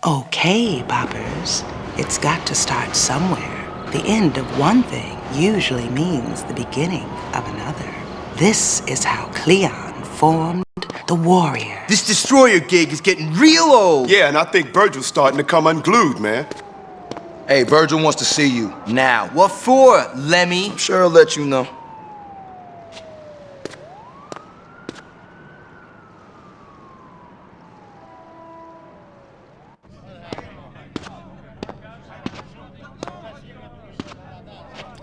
Okay, boppers. It's got to start somewhere. The end of one thing usually means the beginning of another. This is how Cleon formed the Warrior. This destroyer gig is getting real old. Yeah, and I think Virgil's starting to come unglued, man. Hey, Virgil wants to see you. Now, what for, Lemmy? I'm sure he'll let you know.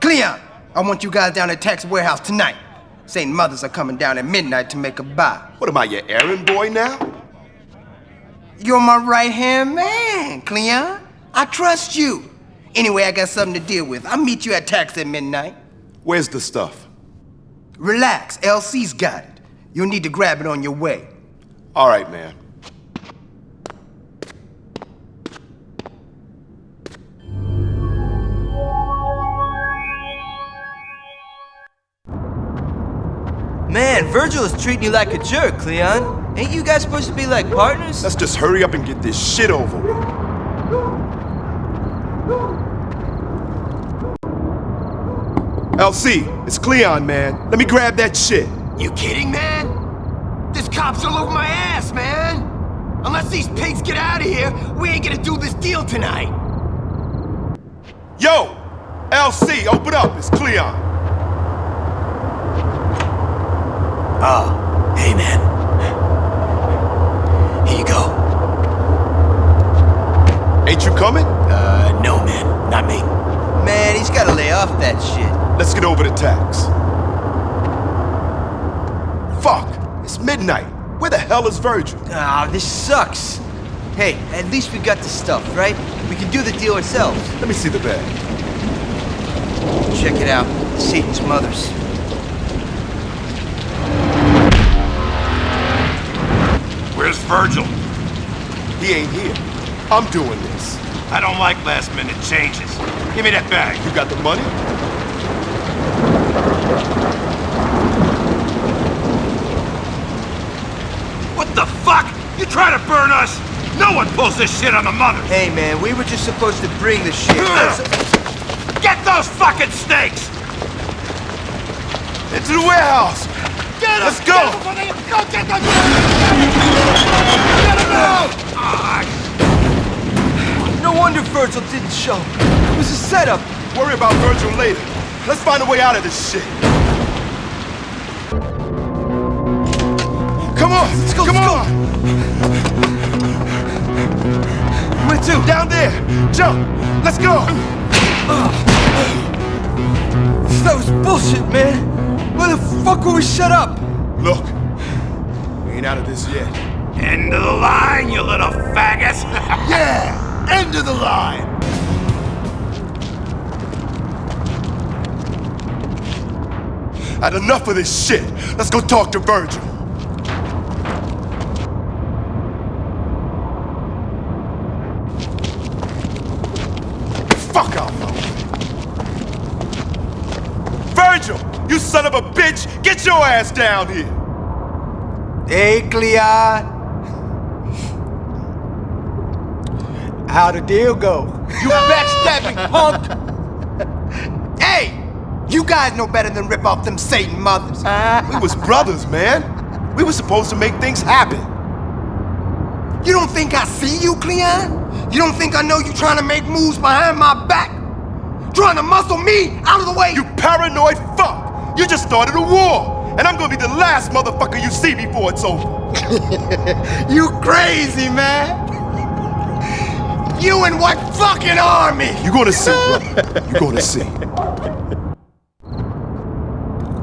Cleon, I want you guys down at Tax Warehouse tonight. St. Mothers are coming down at midnight to make a buy. What am I, your errand boy now? You're my right-hand man, Cleon. I trust you. Anyway, I got something to deal with. I'll meet you at Tax at midnight. Where's the stuff? Relax, LC's got it. You'll need to grab it on your way. All right, man. Man, Virgil is treating you like a jerk, Cleon. Ain't you guys supposed to be like partners? Let's just hurry up and get this shit over with. LC, it's Cleon, man. Let me grab that shit. You kidding, man? This cop's all over my ass, man. Unless these pigs get out of here, we ain't gonna do this deal tonight. Yo! LC, open up. It's Cleon. Oh, hey, man. Here you go. Ain't you coming? No, man. Not me. Man, he's gotta lay off that shit. Let's get over to Tax. Fuck! It's midnight. Where the hell is Virgil? Ah, this sucks. Hey, at least we got the stuff, right? We can do the deal ourselves. Let me see the bag. Check it out. Satan's Mothers. Where's Virgil? He ain't here. I'm doing this. I don't like last-minute changes. Give me that bag. You got the money? What the fuck? You trying to burn us? No one pulls this shit on the Mothers. Hey, man, we were just supposed to bring the shit. Get those fucking snakes! Into the warehouse! Get Let's go! Go get them! Get them now! No wonder Virgil didn't show. It was a setup. Worry about Virgil later. Let's find a way out of this shit. Come on! Let's go, Come let's on! Where to? Down there! Jump! Let's go! That was bullshit, man. Why the fuck were we shut up? Look, we ain't out of this yet. End of the line, you little faggots! Yeah! End of the line! Had enough of this shit. Let's go talk to Virgil. Fuck out, Virgil! You son of a bitch! Get your ass down here! Hey, Cleon. How'd the deal go? You backstabbing punk! Hey! You guys know better than rip off them Satan Mothers. We was brothers, man. We were supposed to make things happen. You don't think I see you, Cleon? You don't think I know you trying to make moves behind my back? Trying to muscle me out of the way? You paranoid fuck! You just started a war! And I'm gonna be the last motherfucker you see before it's over! You crazy, man! You in what fucking army? You gonna see, brother. You gonna see.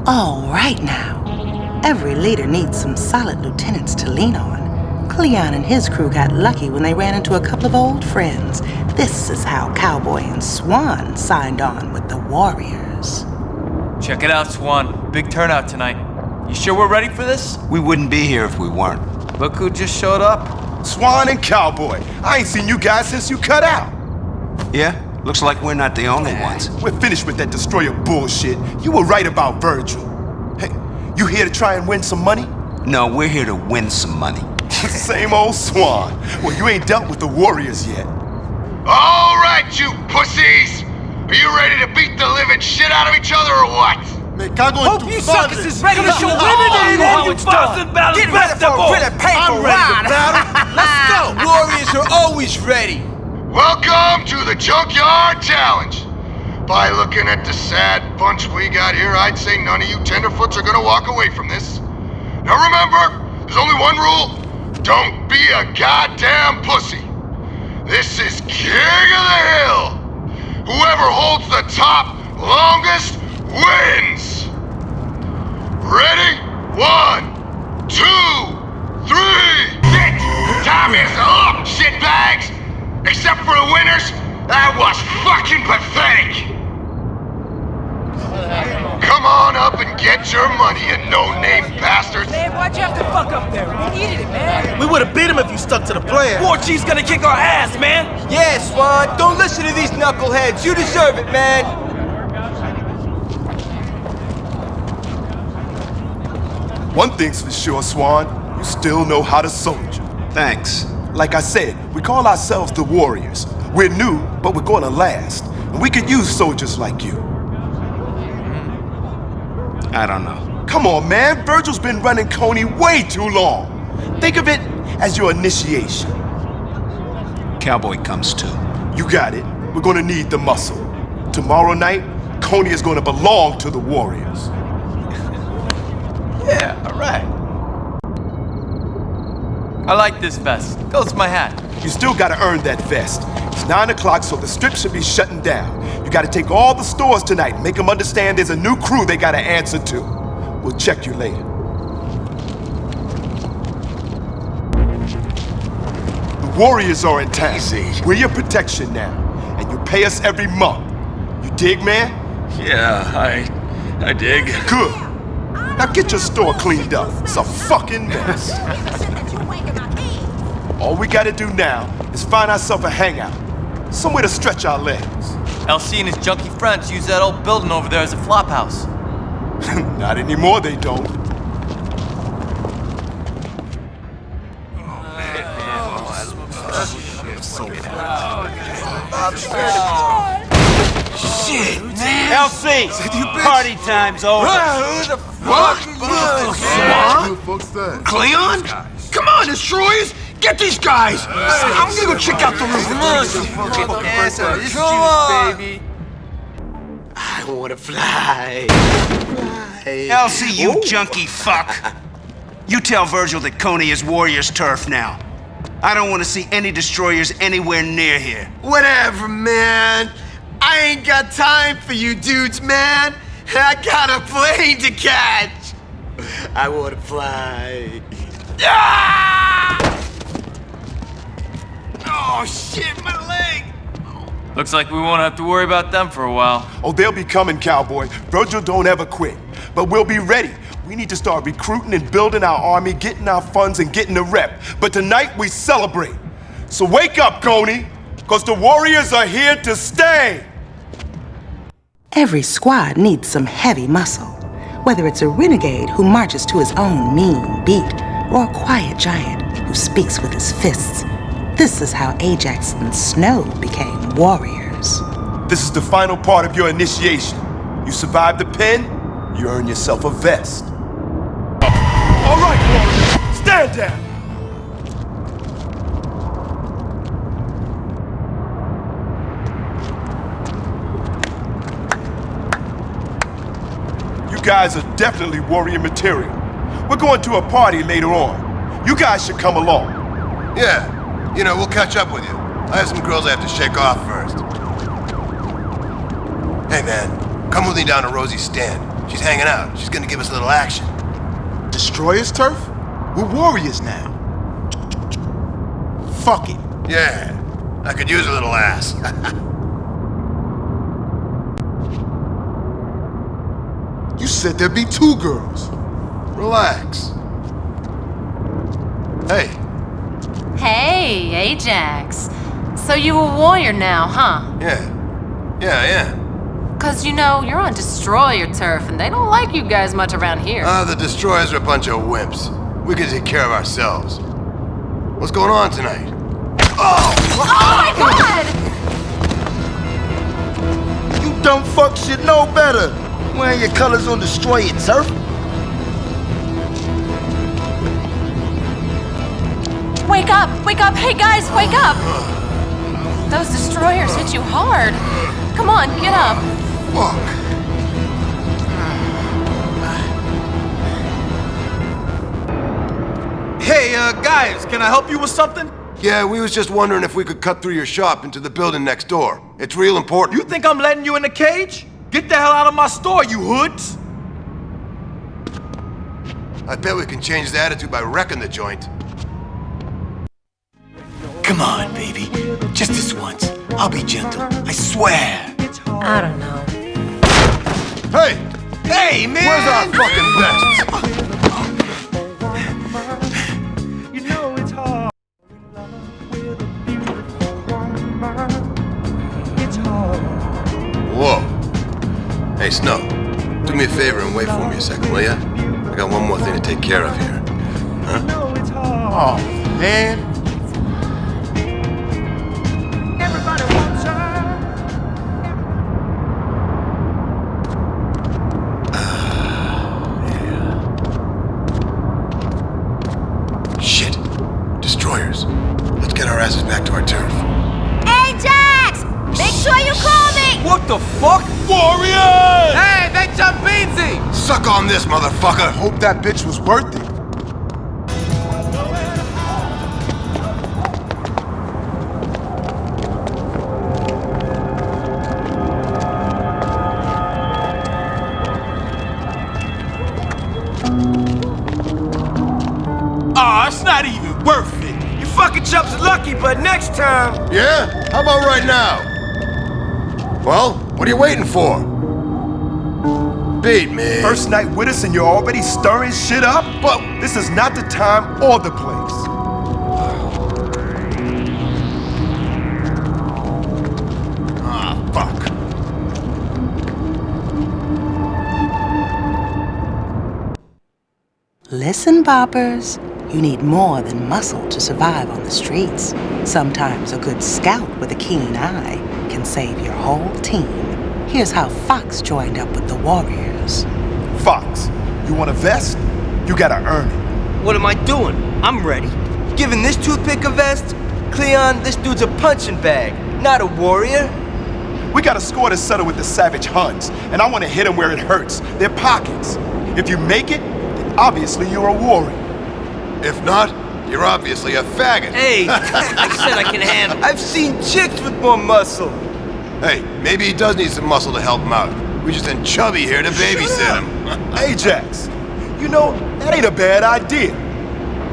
All right now. Every leader needs some solid lieutenants to lean on. Cleon and his crew got lucky when they ran into a couple of old friends. This is how Cowboy and Swan signed on with the Warriors. Check it out, Swan. Big turnout tonight. You sure we're ready for this? We wouldn't be here if we weren't. Look who just showed up. Swan and Cowboy. I ain't seen you guys since you cut out. Yeah? Looks like we're not the only ones. We're finished with that destroyer bullshit. You were right about Virgil. Hey, you here to try and win some money? No, we're here to win some money. Same old Swan. Well, you ain't dealt with the Warriors yet. All right, you pussies! Are you ready to beat the living shit out of each other or what? Me cago en tu Suckers is ready to show women how it's done. Get ready for a really painful ride. Let's go! Warriors are always ready. Welcome to the Junkyard Challenge. By looking at the sad bunch we got here, I'd say none of you tenderfoots are gonna walk away from this. Now remember, there's only one rule. Don't be a goddamn pussy. This is King of the Hill. Whoever holds the top longest wins. Ready? 1, 2, 3. Shit! Time is up, shitbags! Except for the winners, that was fucking pathetic. Come on up and get your money, you no-name bastards. Man, why'd you have to fuck up there? We needed it, man. We would've beat him if you stuck to the plan. War Chief's gonna kick our ass, man. Yeah, Swan, don't listen to these knuckleheads. You deserve it, man. One thing's for sure, Swan. You still know how to soldier. Thanks. Like I said, we call ourselves the Warriors. We're new, but we're gonna last. And we could use soldiers like you. I don't know. Come on, man. Virgil's been running Coney way too long. Think of it as your initiation. Cowboy comes too. You got it. We're gonna need the muscle. Tomorrow night, Coney is gonna belong to the Warriors. Yeah, all right. I like this vest. Goes with my hat. You still gotta earn that vest. It's 9 o'clock, so the strip should be shutting down. You gotta take all the stores tonight and make them understand there's a new crew they gotta answer to. We'll check you later. The Warriors are in town. We're your protection now, and you pay us every month. You dig, man? Yeah, I dig. Good. Now get your store cleaned up. It's a fucking mess. All we gotta do now is find ourselves a hangout. Somewhere to stretch our legs. LC and his junkie friends use that old building over there as a flop house. Not anymore, they don't. Shit, man. LC, party time's over. Who the fuck? Cleon? Come on, destroyers! Get these guys! I'm gonna go check out the roof. Come on, baby. I wanna fly. Elsie, you junkie fuck. You tell Virgil that Coney is Warriors' turf now. I don't want to see any destroyers anywhere near here. Whatever, man. I ain't got time for you dudes, man. I got a plane to catch. I wanna fly. Ah! Oh shit, my leg! Looks like we won't have to worry about them for a while. Oh, they'll be coming, cowboy. Virgil don't ever quit. But we'll be ready. We need to start recruiting and building our army, getting our funds, and getting a rep. But tonight we celebrate. So wake up, Coney, because the Warriors are here to stay. Every squad needs some heavy muscle. Whether it's a renegade who marches to his own mean beat, or a quiet giant who speaks with his fists. This is how Ajax and Snow became warriors. This is the final part of your initiation. You survive the pen, you earn yourself a vest. All right, Warriors, stand down. You guys are definitely warrior material. We're going to a party later on. You guys should come along. Yeah, you know, we'll catch up with you. I have some girls I have to shake off first. Hey, man, come with me down to Rosie's stand. She's hanging out. She's gonna give us a little action. Destroyers turf? We're warriors now. Fuck it. Yeah, I could use a little ass. You said there'd be 2 girls. Relax. Hey, Hey, Ajax. So you a warrior now, huh? yeah, I am. 'Cause you know, you're on destroyer turf and they don't like you guys much around here. The destroyers are a bunch of wimps. We can take care of ourselves. What's going on tonight? Oh my god! You dumb fuck should know better. Wearing your colors on destroyer turf. Wake up! Wake up! Hey guys, wake up! Those destroyers hit you hard. Come on, get up. Fuck. Hey, guys, can I help you with something? Yeah, we was just wondering if we could cut through your shop into the building next door. It's real important. You think I'm letting you in the cage? Get the hell out of my store, you hoods! I bet we can change the attitude by wrecking the joint. Come on, baby. Just this once. I'll be gentle. I swear. I don't know. Hey! Hey, man! Where's our fucking vests? Whoa. Hey, Snow. Do me a favor and wait for me a second, will ya? I got one more thing to take care of here. Huh? Oh, man. Shit. Destroyers. Let's get our asses back to our turf. Ajax! Make sure you call me! What the fuck? Warriors! Hey, make some beansy! Suck on this, motherfucker! Hope that bitch was worth it. Aw, it's not even worth it. You fucking chumps are lucky, but next time... Yeah? How about right now? Well, what are you waiting for? Beat me. First night with us and you're already stirring shit up? But this is not the time or the place. Ah, fuck. Listen, boppers. You need more than muscle to survive on the streets. Sometimes a good scout with a keen eye can save your whole team. Here's how Fox joined up with the Warriors. Fox, you want a vest? You gotta earn it. What am I doing? I'm ready. Giving this toothpick a vest? Cleon, this dude's a punching bag, not a warrior. We got a score to settle with the savage Huns, and I want to hit them where it hurts, their pockets. If you make it, then obviously you're a warrior. If not, you're obviously a faggot. Hey, I said I can handle. I've seen chicks with more muscle. Hey, maybe he does need some muscle to help him out. We just ain't chubby here to babysit him. Ajax, you know, that ain't a bad idea.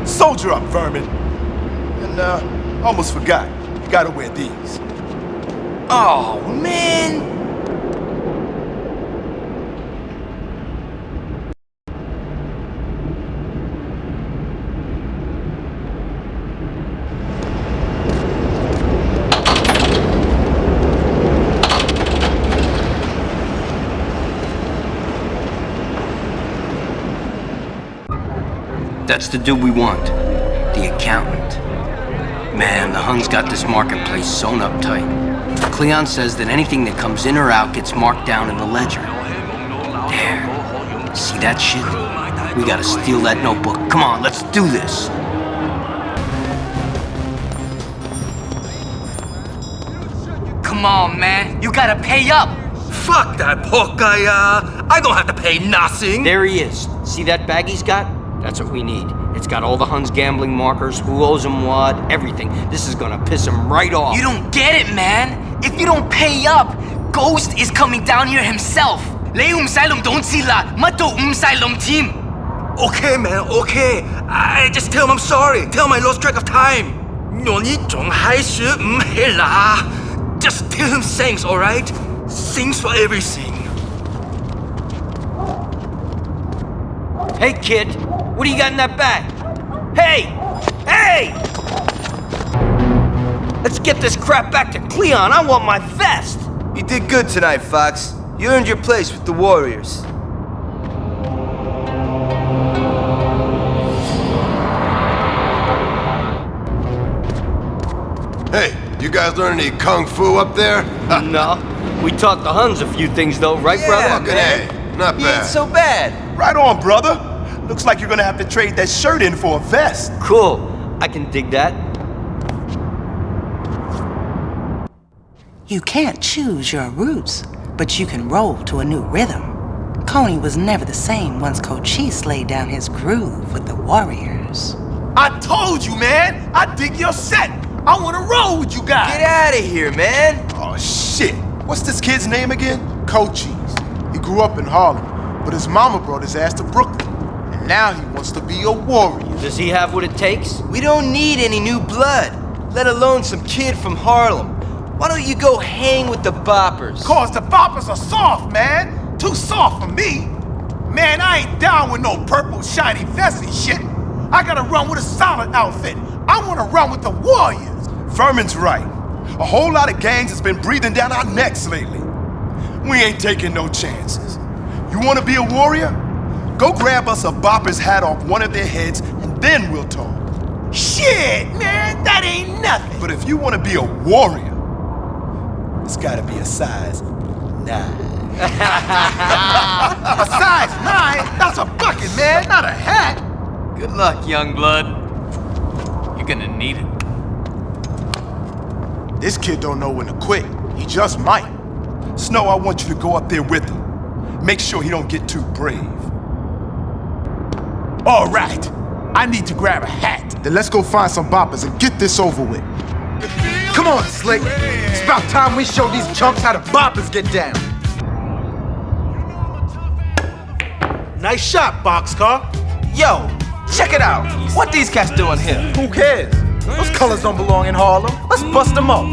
Soldier up, vermin. And, almost forgot. You gotta wear these. Oh, man. That's the dude we want. The accountant. Man, the Huns got this marketplace sewn up tight. Cleon says that anything that comes in or out gets marked down in the ledger. There. See that shit? We gotta steal that notebook. Come on, let's do this. Come on, man. You gotta pay up. Fuck that pork guy, I don't have to pay nothing. There he is. See that bag he's got? That's what we need. It's got all the Huns' gambling markers, who owes him what, everything. This is gonna piss him right off. You don't get it, man. If you don't pay up, Ghost is coming down here himself. Don't team. Okay, man, okay. I just tell him I'm sorry. Tell him I lost track of time. Just tell him thanks, alright? Thanks for everything. Hey, kid, what do you got in that bag? Hey! Hey! Let's get this crap back to Cleon. I want my vest! You did good tonight, Fox. You earned your place with the Warriors. Hey, you guys learn any kung fu up there? No. We taught the Huns a few things, though, right, brother? Fucking A. Not He bad. ain't so bad. Right on, brother. Looks like you're gonna have to trade that shirt in for a vest. Cool. I can dig that. You can't choose your roots, but you can roll to a new rhythm. Coney was never the same once Cochise laid down his groove with the Warriors. I told you, man. I dig your set. I want to roll with you guys. Get out of here, man. Oh, shit. What's this kid's name again? Cochise. He grew up in Harlem, but his mama brought his ass to Brooklyn. And now he wants to be a warrior. Does he have what it takes? We don't need any new blood, let alone some kid from Harlem. Why don't you go hang with the boppers? Cause the boppers are soft, man. Too soft for me. Man, I ain't down with no purple shiny vest and shit. I gotta run with a solid outfit. I wanna run with the Warriors. Furman's right. A whole lot of gangs has been breathing down our necks lately. We ain't taking no chances. You wanna be a warrior? Go grab us a bopper's hat off one of their heads, and then we'll talk. Shit, man, that ain't nothing. But if you wanna be a warrior, it's gotta be a size 9. A size 9? That's a bucket, man, not a hat. Good luck, young blood. You're gonna need it. This kid don't know when to quit. He just might. Snow, I want you to go up there with him. Make sure he don't get too brave. All right, I need to grab a hat. Then let's go find some boppers and get this over with. Come on, Slick. It's about time we show these chumps how the boppers get down. Nice shot, Boxcar. Yo, check it out. What these cats doing here? Who cares? Those colors don't belong in Harlem. Let's bust them up.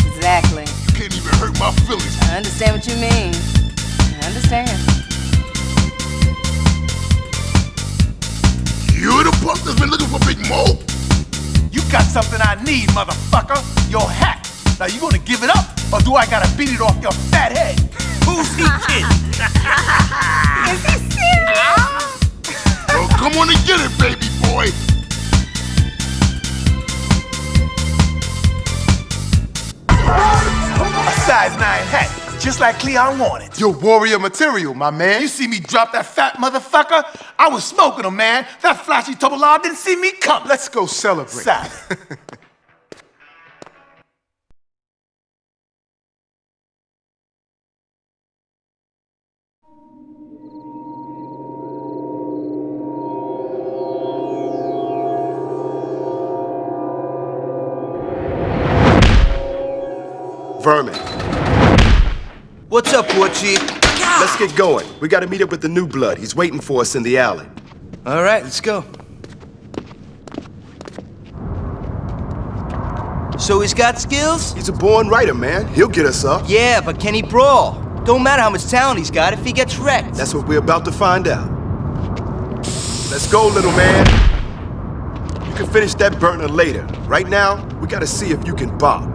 Exactly. Can't even hurt my feelings. I understand what you mean. I understand. You're the punk that's been looking for Big Mo? You got something I need, motherfucker. Your hat. Now you gonna give it up, or do I gotta beat it off your fat head? Who's he kidding? Is he serious? Well, come on and get it, baby boy. A size 9 hat, just like Cleon wanted. You're warrior material, my man. You see me drop that fat motherfucker? I was smoking him, man. That flashy Tobalard didn't see me coming. Let's go celebrate. Side. Vermin. What's up, War Chief? Let's get going. We gotta meet up with the new blood. He's waiting for us in the alley. All right, let's go. So he's got skills? He's a born writer, man. He'll get us up. Yeah, but can he brawl? Don't matter how much talent he's got if he gets wrecked. That's what we're about to find out. Let's go, little man. You can finish that burner later. Right now, we gotta see if you can bop.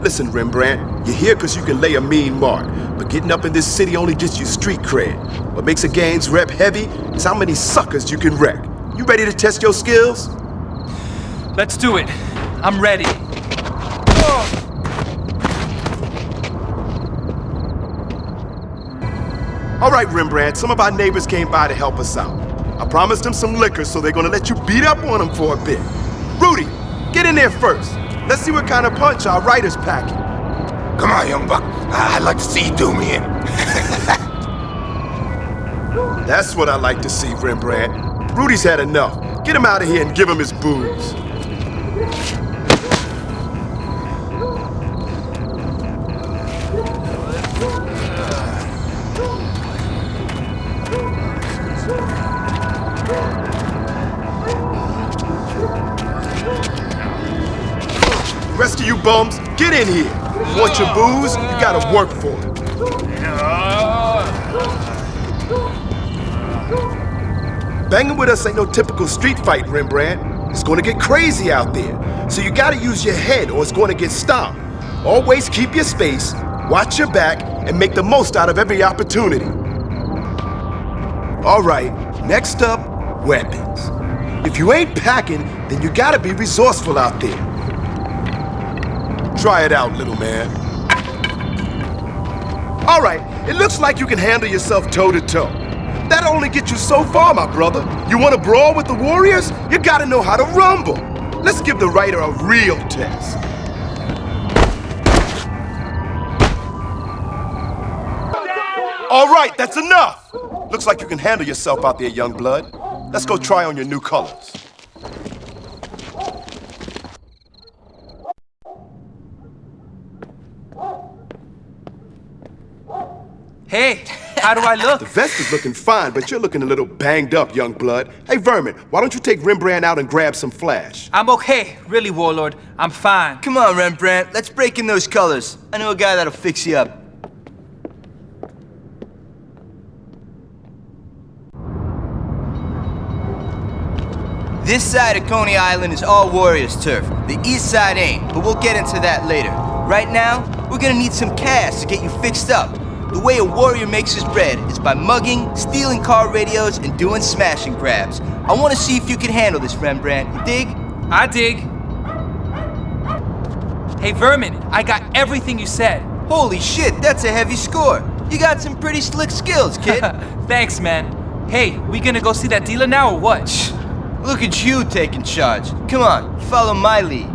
Listen, Rembrandt, you're here because you can lay a mean mark, but getting up in this city only gets you street cred. What makes a gang's rep heavy is how many suckers you can wreck. You ready to test your skills? Let's do it. I'm ready. All right, Rembrandt, some of our neighbors came by to help us out. I promised them some liquor, so they're gonna let you beat up on them for a bit. Rudy, get in there first. Let's see what kind of punch our writer's packing. Come on, young buck. I'd like to see you do me in. That's what I like to see, Rembrandt. Rudy's had enough. Get him out of here and give him his booze. Rest of you bums, get in here. Want your booze? You gotta work for it. Banging with us ain't no typical street fight, Rembrandt. It's gonna get crazy out there. So you gotta use your head or it's gonna get stopped. Always keep your space, watch your back, and make the most out of every opportunity. All right, next up, weapons. If you ain't packing, then you gotta be resourceful out there. Try it out, little man. All right, it looks like you can handle yourself toe-to-toe. That'll only get you so far, my brother. You want to brawl with the Warriors? You gotta know how to rumble. Let's give the writer a real test. All right, that's enough. Looks like you can handle yourself out there, young blood. Let's go try on your new colors. Hey, how do I look? The vest is looking fine, but you're looking a little banged up, young blood. Hey, Vermin, why don't you take Rembrandt out and grab some flash? I'm okay, really, Warlord. I'm fine. Come on, Rembrandt. Let's break in those colors. I know a guy that'll fix you up. This side of Coney Island is all Warriors turf. The east side ain't, but we'll get into that later. Right now, we're gonna need some cash to get you fixed up. The way a warrior makes his bread is by mugging, stealing car radios, and doing smash and grabs. I want to see if you can handle this, Rembrandt. You dig? I dig. Hey, Vermin, I got everything you said. Holy shit, that's a heavy score. You got some pretty slick skills, kid. Thanks, man. Hey, we gonna go see that dealer now or what? Look at you taking charge. Come on, follow my lead.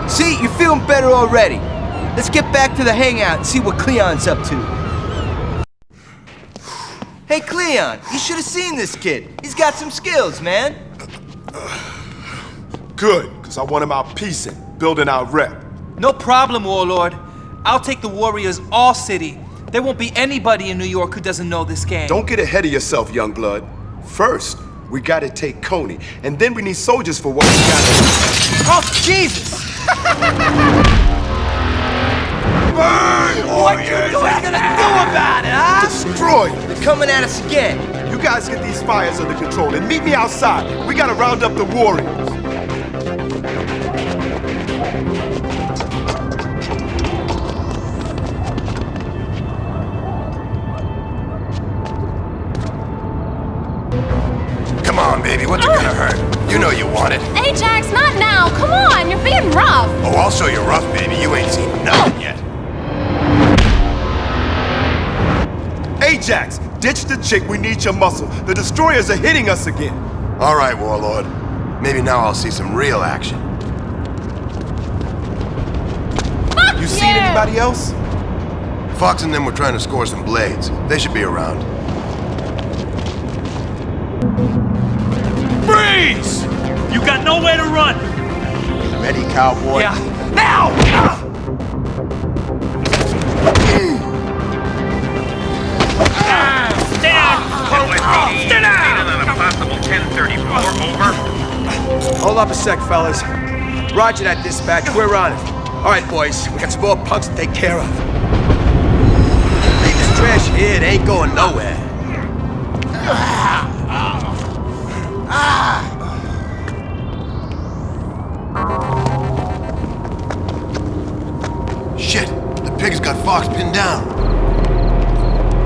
See, you're feeling better already. Let's get back to the hangout and see what Cleon's up to. Hey, Cleon, you should have seen this kid. He's got some skills, man. Good, because I want him out piecing, building our rep. No problem, Warlord. I'll take the Warriors all city. There won't be anybody in New York who doesn't know this game. Don't get ahead of yourself, young blood. First, we gotta take Coney, and then we need soldiers for what we gotta. Oh, Jesus! Burn! What you gonna do about it, huh? Destroy it! They're coming at us again. You guys get these fires under control and meet me outside. We gotta round up the Warriors. Come on, baby, what's it gonna hurt? You know you want it. Ajax, not now. Come on, you're being rough. Oh, I'll show you rough, baby. You ain't seen nothing yet. Ajax, ditch the chick. We need your muscle. The destroyers are hitting us again. All right, Warlord. Maybe now I'll see some real action. Fuck You seen anybody else? Fox and them were trying to score some blades. They should be around. Freeze! You got nowhere to run! Ready, cowboy? Yeah. Now! Stay down! Stay down! On a possible 1034, over. Hold up a sec, fellas. Roger that, dispatch. We're on it. All right, boys. We got some more punks to take care of. Leave this trash here. It ain't going nowhere. Shit! The pig's got Fox pinned down.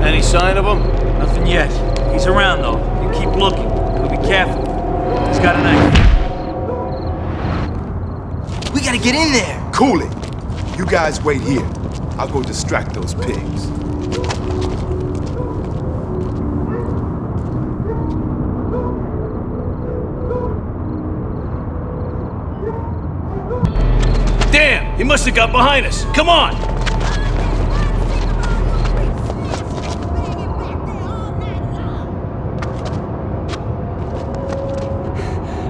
Any sign of him? Nothing yet. He's around, though. You keep looking. But be careful. He's got a knife. We gotta get in there. Cool it. You guys wait here. I'll go distract those pigs. Damn! He must have got behind us. Come on!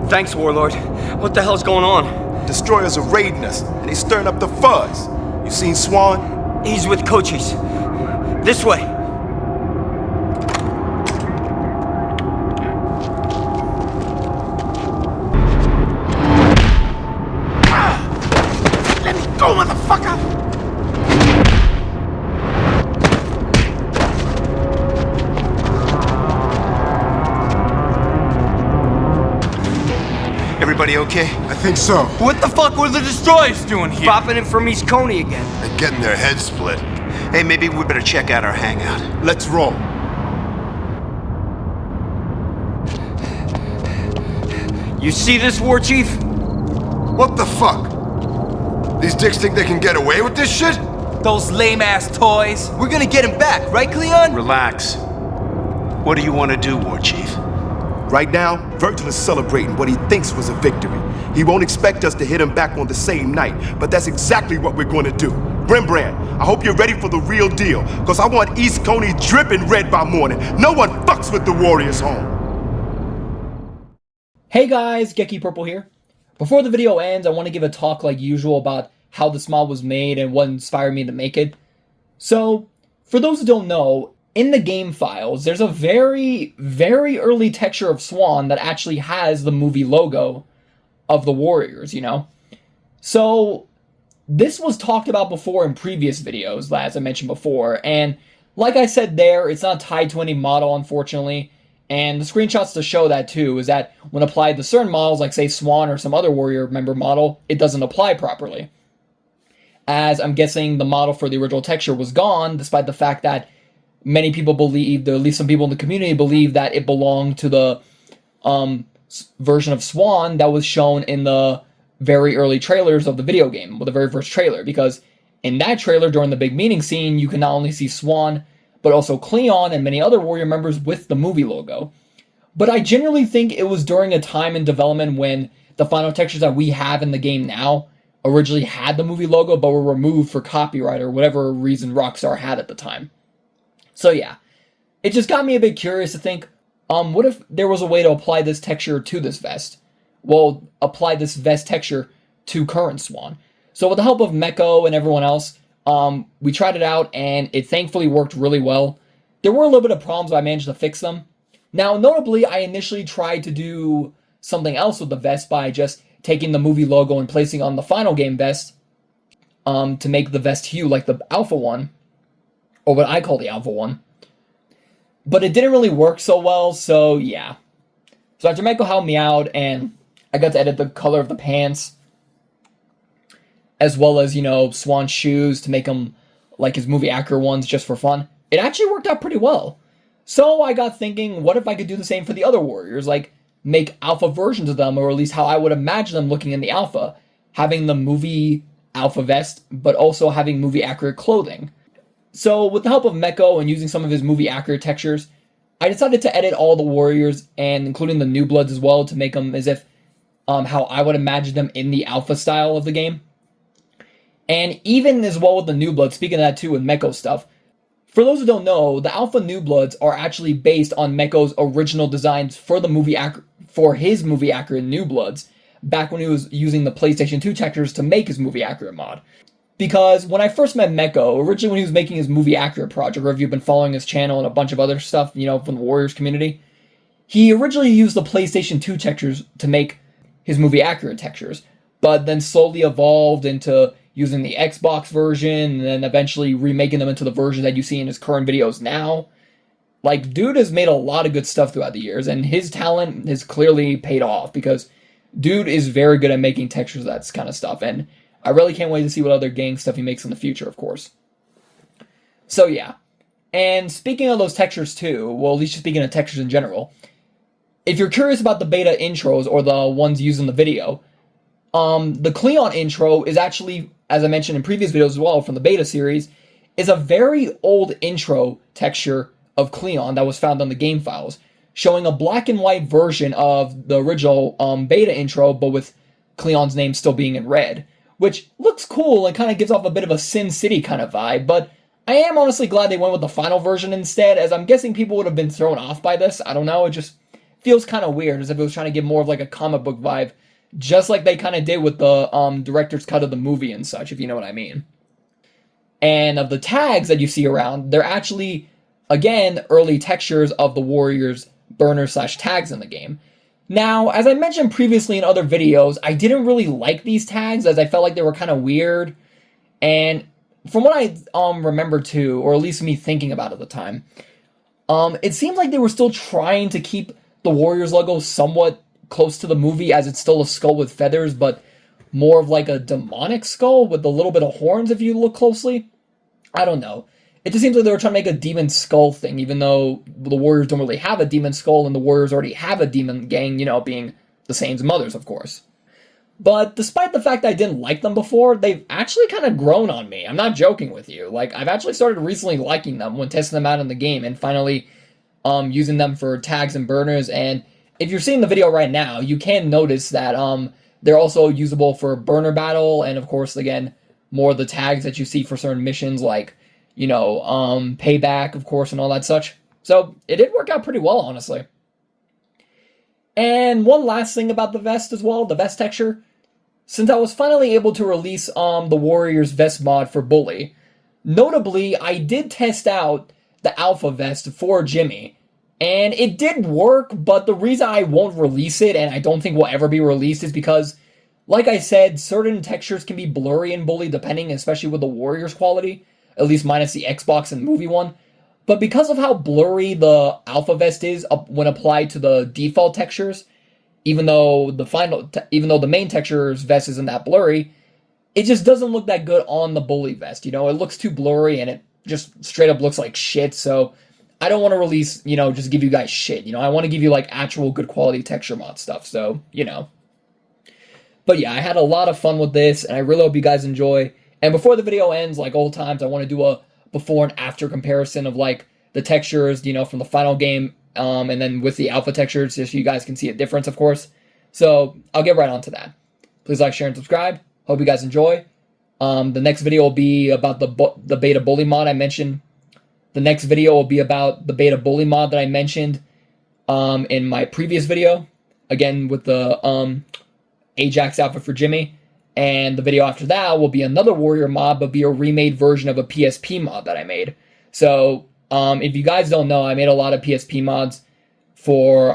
Thanks, Warlord. What the hell's going on? Destroyers are raiding us, and they stirring up the fuzz. You seen Swan? He's with Cochise. This way. Let me go, motherfucker! Everybody okay? I think so. What the fuck were the destroyers doing here? Popping in from East Coney again. And getting their heads split. Hey, maybe we better check out our hangout. Let's roll. You see this, War Chief? What the fuck? These dicks think they can get away with this shit? Those lame-ass toys. We're gonna get him back, right, Cleon? Relax. What do you want to do, War Chief? Right now, Virgil is celebrating what he thinks was a victory. He won't expect us to hit him back on the same night, but that's exactly what we're going to do. Rembrandt, I hope you're ready for the real deal, because I want East Coney dripping red by morning. No one fucks with the Warriors home. Hey guys, Geki Purple here. Before the video ends, I want to give a talk like usual about how this mod was made and what inspired me to make it. So, for those who don't know, in the game files, there's a very, very early texture of Swan that actually has the movie logo of the Warriors, you know? So, this was talked about before in previous videos, as I mentioned before, and like I said there, it's not tied to any model, unfortunately, and the screenshots to show that too is that when applied to certain models, like say Swan or some other Warrior member model, it doesn't apply properly. As I'm guessing the model for the original texture was gone, despite the fact that many people believed, or at least some people in the community believed, that it belonged to the version of Swan that was shown in the very early trailers of the video game, the very first trailer, because in that trailer, during the big meeting scene, you can not only see Swan, but also Cleon and many other Warrior members with the movie logo. But I genuinely think it was during a time in development when the final textures that we have in the game now originally had the movie logo, but were removed for copyright or whatever reason Rockstar had at the time. So yeah, it just got me a bit curious to think, what if there was a way to apply this texture to this vest? Well, apply this vest texture to current Swan. So with the help of Meko and everyone else, we tried it out and it thankfully worked really well. There were a little bit of problems, but I managed to fix them. Now, notably, I initially tried to do something else with the vest by just taking the movie logo and placing on the final game vest to make the vest hue like the Alpha one, or what I call the Alpha one. But it didn't really work so well, so yeah. So after Meko helped me out, and I got to edit the color of the pants, as well as, you know, Swan's shoes to make them like his movie accurate ones just for fun, it actually worked out pretty well. So I got thinking, what if I could do the same for the other Warriors, like make alpha versions of them, or at least how I would imagine them looking in the alpha, having the movie alpha vest, but also having movie accurate clothing. So with the help of Meko and using some of his movie accurate textures, I decided to edit all the Warriors, and including the New Bloods as well, to make them as if how I would imagine them in the alpha style of the game. And even as well with the New Bloods, speaking of that too with Meko stuff, for those who don't know, the Alpha New Bloods are actually based on Meko's original designs for the for his movie accurate New Bloods, back when he was using the PlayStation 2 textures to make his movie accurate mod. Because when I first met Meko, originally when he was making his movie accurate project, or if you've been following his channel and a bunch of other stuff, you know, from the Warriors community, he originally used the PlayStation 2 textures to make his movie accurate textures, but then slowly evolved into using the Xbox version, and then eventually remaking them into the version that you see in his current videos now. Like, dude has made a lot of good stuff throughout the years, and his talent has clearly paid off, because dude is very good at making textures of that kind of stuff, and I really can't wait to see what other gang stuff he makes in the future, of course. So yeah, and speaking of those textures too, well, at least speaking of textures in general, if you're curious about the beta intros, or the ones used in the video, the Cleon intro is actually, as I mentioned in previous videos as well from the beta series, is a very old intro texture of Cleon that was found on the game files, showing a black and white version of the original beta intro, but with Cleon's name still being in red, which looks cool and kind of gives off a bit of a Sin City kind of vibe, but I am honestly glad they went with the final version instead, as I'm guessing people would have been thrown off by this. I don't know, it just feels kind of weird, as if it was trying to give more of like a comic book vibe, just like they kind of did with the director's cut of the movie and such, if you know what I mean. And of the tags that you see around, they're actually, again, early textures of the Warriors' burners/tags in the game. Now, as I mentioned previously in other videos, I didn't really like these tags, as I felt like they were kind of weird. And from what I remember too, or at least me thinking about at the time, it seemed like they were still trying to keep the Warriors logo somewhat close to the movie, as it's still a skull with feathers, but more of like a demonic skull with a little bit of horns if you look closely. I don't know. It just seems like they were trying to make a demon skull thing, even though the Warriors don't really have a demon skull, and the Warriors already have a demon gang, you know, being the Saints' mothers, of course. But despite the fact that I didn't like them before, they've actually kind of grown on me. I'm not joking with you. Like, I've actually started recently liking them when testing them out in the game and finally using them for tags and burners. And if you're seeing the video right now, you can notice that they're also usable for burner battle, and of course, again, more of the tags that you see for certain missions, like, you know, payback, of course, and all that such. So it did work out pretty well, honestly. And one last thing about the vest as well, the vest texture. Since I was finally able to release the Warriors vest mod for Bully, notably, I did test out the Alpha vest for Jimmy, and it did work, but the reason I won't release it, and I don't think will ever be released, is because, like I said, certain textures can be blurry in Bully, depending, especially with the Warriors quality, at least minus the Xbox and movie one. But because of how blurry the Alpha vest is when applied to the default textures, even though the main texture's vest isn't that blurry, it just doesn't look that good on the Bully vest. You know, it looks too blurry and it just straight up looks like shit. So I don't want to release, you know, just give you guys shit. You know, I want to give you like actual good quality texture mod stuff. So, you know. But yeah, I had a lot of fun with this, and I really hope you guys enjoy. And before the video ends, like old times, I want to do a before and after comparison of like the textures, you know, from the final game, and then with the alpha textures, just so you guys can see a difference, of course. So I'll get right on to that. Please like, share, and subscribe. Hope you guys enjoy. The next video will be about the beta bully mod I mentioned. The next video will be about the beta bully mod that I mentioned in my previous video. Again, with the Ajax outfit for Jimmy. And the video after that will be another Warrior mod, but be a remade version of a PSP mod that I made. So, if you guys don't know, I made a lot of PSP mods for,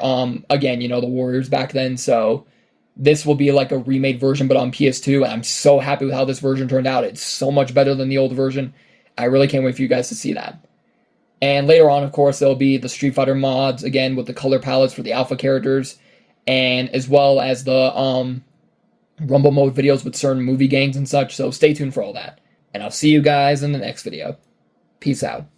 again, you know, the Warriors back then. So, this will be like a remade version, but on PS2. And I'm so happy with how this version turned out. It's so much better than the old version. I really can't wait for you guys to see that. And later on, of course, there'll be the Street Fighter mods, again, with the color palettes for the alpha characters. And as well as the, Rumble mode videos with certain movie gangs and such, so stay tuned for all that. And I'll see you guys in the next video. Peace out.